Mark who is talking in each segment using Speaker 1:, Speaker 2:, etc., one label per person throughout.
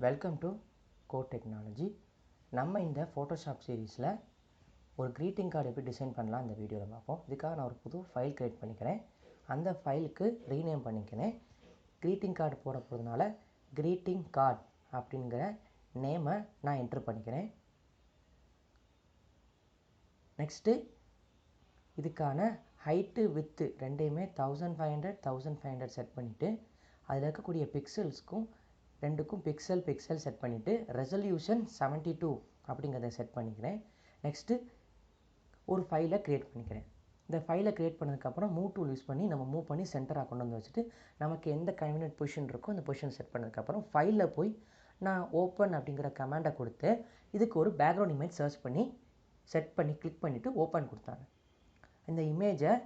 Speaker 1: Welcome to quote technology. நம்ம இந்த Photoshop சீரீஸில் ஒரு க்ரீட்டிங் கார்டு எப்படி டிசைன் பண்ணலாம் இந்த வீடியோவில் பார்ப்போம். இதுக்காக நான் ஒரு புது ஃபைல் க்ரியேட் பண்ணிக்கிறேன். அந்த ஃபைலுக்கு ரீநேம் பண்ணிக்கிறேன். க்ரீட்டிங் கார்டு போட போகிறதுனால க்ரீட்டிங் கார்டு அப்படிங்கிற நேமை நான் என்ட்ரு பண்ணிக்கிறேன். நெக்ஸ்ட்டு இதுக்கான ஹைட்டு வித்து ரெண்டையுமே 1500 செட் பண்ணிவிட்டு அதில் இருக்கக்கூடிய பிக்சல்ஸ்க்கும் ரெண்டுக்கும் பிக்சல் செட் பண்ணிவிட்டு ரெசல்யூஷன் 72 அப்படிங்கிறத செட் பண்ணிக்கிறேன். நெக்ஸ்ட்டு ஒரு ஃபைலை க்ரியேட் பண்ணிக்கிறேன். இந்த ஃபைலை க்ரியேட் பண்ணதுக்கப்புறம் மூவ் டூல் யூஸ் பண்ணி நம்ம மூவ் பண்ணி சென்டராக கொண்டு வந்து வச்சுட்டு நமக்கு எந்த கன்வீனியன்ட் பொசிஷன் இருக்கோ அந்த பொசிஷன் செட் பண்ணதுக்கப்புறம் ஃபைலில் போய் நான் ஓப்பன் அப்படிங்கிற கமாண்டை கொடுத்து இதுக்கு ஒரு பேக்ரவுண்ட் இமேஜ் சர்ச் பண்ணி செட் பண்ணி கிளிக் பண்ணிவிட்டு ஓப்பன் கொடுத்தாங்க. இந்த இமேஜை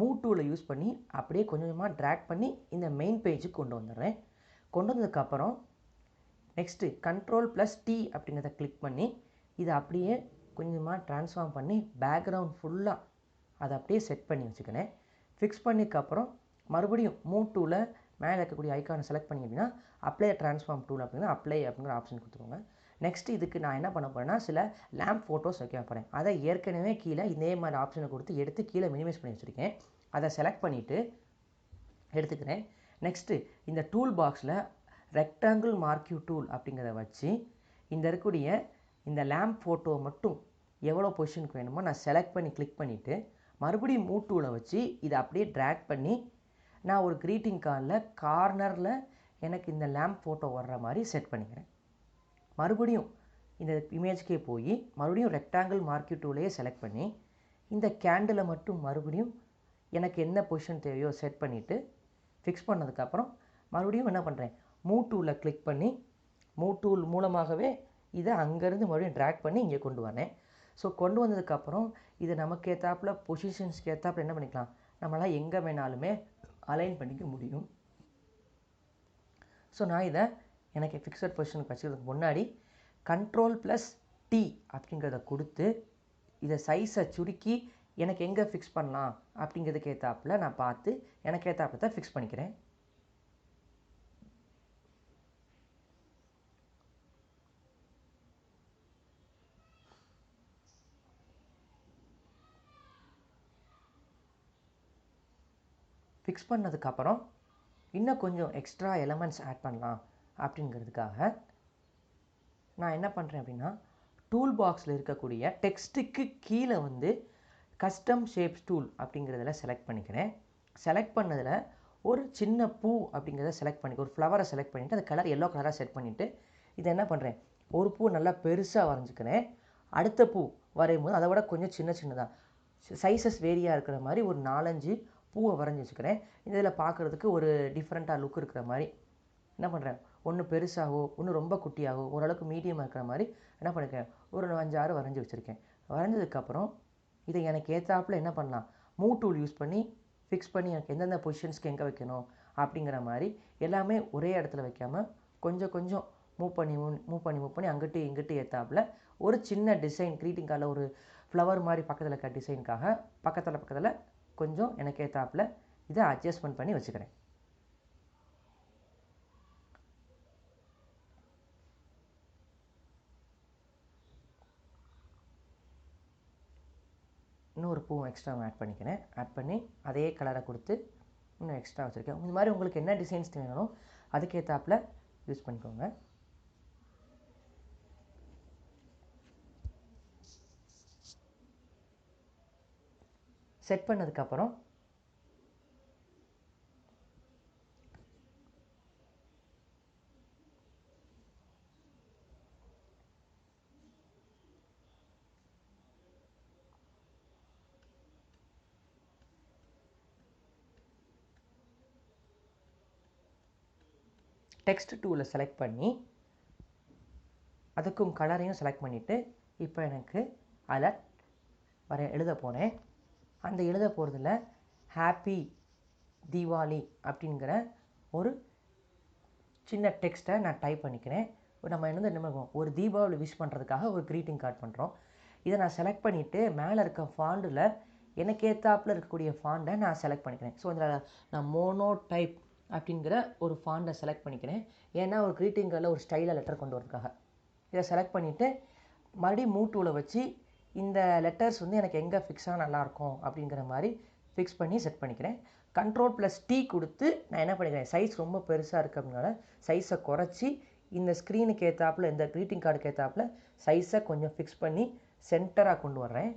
Speaker 1: மூவ் டூலை யூஸ் பண்ணி அப்படியே கொஞ்சம் கொஞ்சமாக ட்ராக் பண்ணி இந்த மெயின் பேஜுக்கு கொண்டு வந்துடுறேன். கொண்டு வந்ததுக்கப்புறம் நெக்ஸ்ட்டு Ctrl+T அப்படிங்கிறத கிளிக் பண்ணி இதை அப்படியே கொஞ்சமாக ட்ரான்ஸ்ஃபார்ம் பண்ணி பேக்ரவுண்ட் ஃபுல்லாக அதை அப்படியே செட் பண்ணி வச்சுக்கிறேன். ஃபிக்ஸ் பண்ணிக்கப்புறம் மறுபடியும் மூவ் டூவில் மேலே இருக்கக்கூடிய ஐக்கானை செலக்ட் பண்ணி அப்படின்னா அப்ளை ட்ரான்ஸ்ஃபார்ம் டூல் அப்படின்னா அப்ளை அப்படிங்கிற ஆப்ஷன் கொடுத்துருவோங்க. நெக்ஸ்ட் இதுக்கு நான் என்ன பண்ண போகிறேன்னா சில லேம்ப் ஃபோட்டோஸ் வைக்க போகிறேன். அதை ஏற்கனவே கீழே இதே மாதிரி ஆப்ஷனை கொடுத்து எடுத்து கீழே மினிமைஸ் பண்ணி வச்சுருக்கேன். அதை செலக்ட் பண்ணிவிட்டு எடுத்துக்கிறேன். நெக்ஸ்ட்டு இந்த டூல் பாக்ஸில் ரெக்டாங்கிள் மார்க்யூ டூல் அப்படிங்கிறத வச்சு இந்த இருக்கக்கூடிய இந்த லேம்ப் ஃபோட்டோவை மட்டும் எவ்வளோ பொசிஷனுக்கு வேணுமோ நான் செலக்ட் பண்ணி கிளிக் பண்ணிவிட்டு மறுபடியும் மூவ் டூலை வச்சு இதை அப்படியே ட்ராக் பண்ணி நான் ஒரு க்ரீட்டிங் கார்டில் கார்னரில் எனக்கு இந்த லேம்ப் ஃபோட்டோ வர்ற மாதிரி செட் பண்ணிக்கிறேன். மறுபடியும் இந்த இமேஜ்க்கே போய் மறுபடியும் ரெக்டாங்கிள் மார்க்யூ டூலையே செலக்ட் பண்ணி இந்த கேண்டிலை மட்டும் மறுபடியும் எனக்கு என்ன பொசிஷன் தேவையோ செட் பண்ணிவிட்டு ஃபிக்ஸ் பண்ணதுக்கப்புறம் மறுபடியும் என்ன பண்ணுறேன், மூவ் டூலில் கிளிக் பண்ணி மூவ் டூல் மூலமாகவே இதை அங்கேருந்து மறுபடியும் ட்ராக் பண்ணி இங்கே கொண்டு வரேன். ஸோ கொண்டு வந்ததுக்கப்புறம் இதை நமக்கு ஏற்றாப்புல பொசிஷன்ஸ்க்கு ஏற்றாப்புல என்ன பண்ணிக்கலாம், நம்மளால் எங்கே வேணாலுமே அலைன் பண்ணிக்க முடியும். ஸோ நான் இதை எனக்கு ஃபிக்ஸட் பொசிஷனுக்கு வச்சுக்கிறதுக்கு முன்னாடி Ctrl+T அப்படிங்கிறத கொடுத்து இதை சைஸை சுருக்கி எனக்கு எங்கே ஃபிக்ஸ் பண்ணலாம் அப்படிங்கிறதுக்கு ஏற்றாப்புல நான் பார்த்து எனக்கு ஏற்றாப்புல தான் ஃபிக்ஸ் பண்ணிக்கிறேன். ஃபிக்ஸ் பண்ணதுக்கப்புறம் இன்னும் கொஞ்சம் எக்ஸ்ட்ரா எலமெண்ட்ஸ் ஆட் பண்ணலாம் அப்படிங்கிறதுக்காக நான் என்ன பண்ணுறேன் அப்படின்னா டூல் பாக்ஸில் இருக்கக்கூடிய டெக்ஸ்ட்டுக்கு கீழே வந்து கஸ்டம் ஷேப்ஸ் டூல் அப்படிங்கிறதுல செலக்ட் பண்ணிக்கிறேன். செலக்ட் பண்ணதில் ஒரு சின்ன பூ அப்படிங்கிறத செலக்ட் பண்ணி ஒரு ஃப்ளவரை செலக்ட் பண்ணிவிட்டு அது கலர் எல்லோ கலராக செட் பண்ணிவிட்டு இதை என்ன பண்ணுறேன், ஒரு பூ நல்லா பெருசாக வரைஞ்சிக்கிறேன். அடுத்த பூ வரையும் போது அதை விட கொஞ்சம் சின்னதாக சைஸஸ் வேரியாக இருக்கிற மாதிரி ஒரு 4-5 பூவை வரைஞ்சி வச்சுக்கிறேன். இதில் பார்க்குறதுக்கு ஒரு டிஃப்ரெண்ட்டாக லுக் இருக்கிற மாதிரி என்ன பண்ணுறேன், ஒன்று பெருசாகவோ ஒன்று ரொம்ப குட்டியாகவோ ஓரளவுக்கு மீடியமாக இருக்கிற மாதிரி என்ன பண்ணிக்கிறேன், ஒரு 5-6 வரைஞ்சி வச்சுருக்கேன். வரைஞ்சதுக்கப்புறம் இதை எனக்கு ஏற்றாப்புல என்ன பண்ணலாம், மூவ் டூல் யூஸ் பண்ணி ஃபிக்ஸ் பண்ணி எனக்கு எந்தெந்த பொசிஷன்ஸ்க்கு எங்கே வைக்கணும் அப்படிங்கிற மாதிரி எல்லாமே ஒரே இடத்துல வைக்காமல் கொஞ்சம் கொஞ்சம் மூவ் பண்ணி அங்கிட்டு இங்கிட்டு ஏற்றாப்புல ஒரு சின்ன டிசைன் க்ரீட்டிங் கார்டில் ஒரு ஃப்ளவர் மாதிரி பக்கத்தில் இருக்க டிசைனுக்காக பக்கத்தில் கொஞ்சம் எனக்கு ஏற்றாப்புல இதை அட்ஜஸ்ட்மெண்ட் பண்ணி வச்சுக்கிறேன். இன்னொரு பூ எக்ஸ்ட்ரா ஆட் பண்ணிக்கிறேன். ஆட் பண்ணி அதே கலரை கொடுத்து இன்னும் எக்ஸ்ட்ரா வச்சுருக்கேன். இந்த மாதிரி உங்களுக்கு என்ன டிசைன்ஸ் வேணும் அதுக்கேற்றாப்புல யூஸ் பண்ணிக்கோங்க. செட் பண்ணதுக்கப்புறம் டெக்ஸ்ட் டூலை செலக்ட் பண்ணி அதுக்கும் கலரையும் செலக்ட் பண்ணிவிட்டு இப்போ எனக்கு அதில் எழுத போகிறேன். அந்த எழுத போகிறதுல ஹாப்பி தீபாவளி அப்படிங்கிற ஒரு சின்ன டெக்ஸ்ட்டை நான் டைப் பண்ணிக்கிறேன். நம்ம என்ன பண்ணுவோம், ஒரு தீபாவளி விஷ் பண்ணுறதுக்காக ஒரு க்ரீட்டிங் கார்டு பண்ணுறோம். இதை நான் செலக்ட் பண்ணிவிட்டு மேலே இருக்க ஃபாண்டில் எனக்கு ஏற்றாப்புல இருக்கக்கூடிய ஃபாண்டை நான் செலக்ட் பண்ணிக்கிறேன். ஸோ இதில் நான் மோனோ டைப் அப்படிங்கிற ஒரு ஃபாண்டை செலக்ட் பண்ணிக்கிறேன். ஏன்னா ஒரு க்ரீட்டிங் கார்டில் ஒரு ஸ்டைலாக லெட்டர் கொண்டு வரதுக்காக. இதை செலக்ட் பண்ணிவிட்டு மறுபடியும் மூவ் டூவில் வச்சு இந்த லெட்டர்ஸ் வந்து எனக்கு எங்கே ஃபிக்ஸாக நல்லாயிருக்கும் அப்படிங்கிற மாதிரி ஃபிக்ஸ் பண்ணி செட் பண்ணிக்கிறேன். Ctrl+T கொடுத்து நான் என்ன பண்ணிக்கிறேன், சைஸ் ரொம்ப பெருசாக இருக்குது அப்படினால சைஸை குறைச்சி இந்த ஸ்க்ரீனுக்கு ஏற்றாப்புல, இந்த க்ரீட்டிங் கார்டுக்கு ஏற்றாப்புல சைஸை கொஞ்சம் ஃபிக்ஸ் பண்ணி சென்டராக கொண்டு வர்றேன்.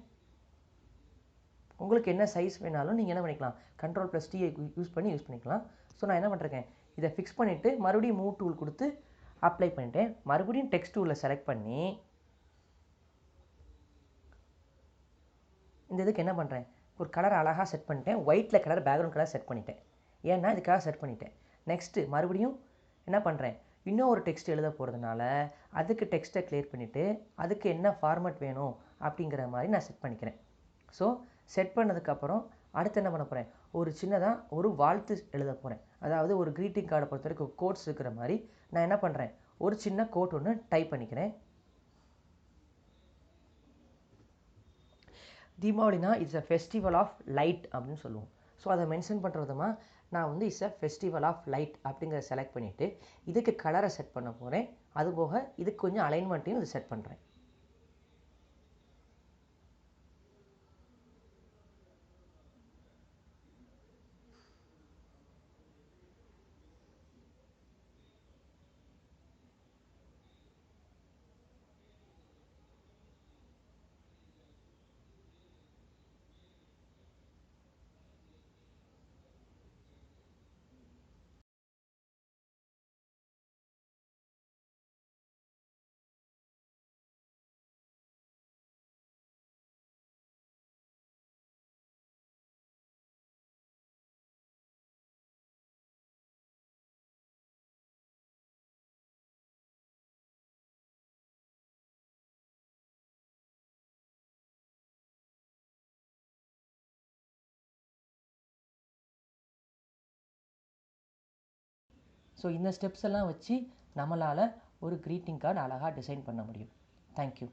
Speaker 1: உங்களுக்கு என்ன சைஸ் வேணாலும் நீங்கள் என்ன பண்ணிக்கலாம், Ctrl+T யூஸ் பண்ணிக்கலாம். ஸோ நான் என்ன பண்ணுறேன், இதை ஃபிக்ஸ் பண்ணிவிட்டு மறுபடியும் மூவ் டூல் கொடுத்து அப்ளை பண்ணிட்டேன். மறுபடியும் டெக்ஸ்ட் டூலில் செலக்ட் பண்ணி இந்த இதுக்கு என்ன பண்ணுறேன், ஒரு கலர் அழகாக செட் பண்ணிட்டேன். ஒயிட்டில் கலர் பேக்ரவுண்ட் கலர் செட் பண்ணிட்டேன். ஏன்னா இதுக்காக செட் பண்ணிட்டேன். நெக்ஸ்ட்டு மறுபடியும் என்ன பண்ணுறேன், இன்னும் ஒரு டெக்ஸ்ட் எழுத போகிறதுனால அதுக்கு டெக்ஸ்ட்டை கிளியர் பண்ணிவிட்டு அதுக்கு என்ன ஃபார்மேட் வேணும் அப்படிங்கிற மாதிரி நான் செட் பண்ணிக்கிறேன். ஸோ செட் பண்ணதுக்கப்புறம் அடுத்து என்ன பண்ண போகிறேன், ஒரு சின்னதாக ஒரு வாழ்த்து எழுத போகிறேன். அதாவது ஒரு க்ரீட்டிங் கார்டை பொறுத்த வரைக்கும் கோட்ஸ் இருக்கிற மாதிரி நான் என்ன பண்ணுறேன், ஒரு சின்ன கோட் ஒன்று டைப் பண்ணிக்கிறேன். தீபாவளினா it's a festival of light அப்படின்னு சொல்லுவோம். ஸோ அதை மென்ஷன் பண்ணுறதுமா நான் வந்து it's a festival of light அப்படிங்கிறத செலக்ட் பண்ணிவிட்டு இதுக்கு கலரை செட் பண்ண போகிறேன். அதுபோக இதுக்கு கொஞ்சம் அலைன்மெண்ட்டையும் இது செட் பண்ணுறேன். ஸோ இந்த ஸ்டெப்ஸ் எல்லாம் வச்சு நம்மளால் ஒரு க்ரீட்டிங் கார்டு அழகாக டிசைன் பண்ண முடியும். தேங்க்யூ.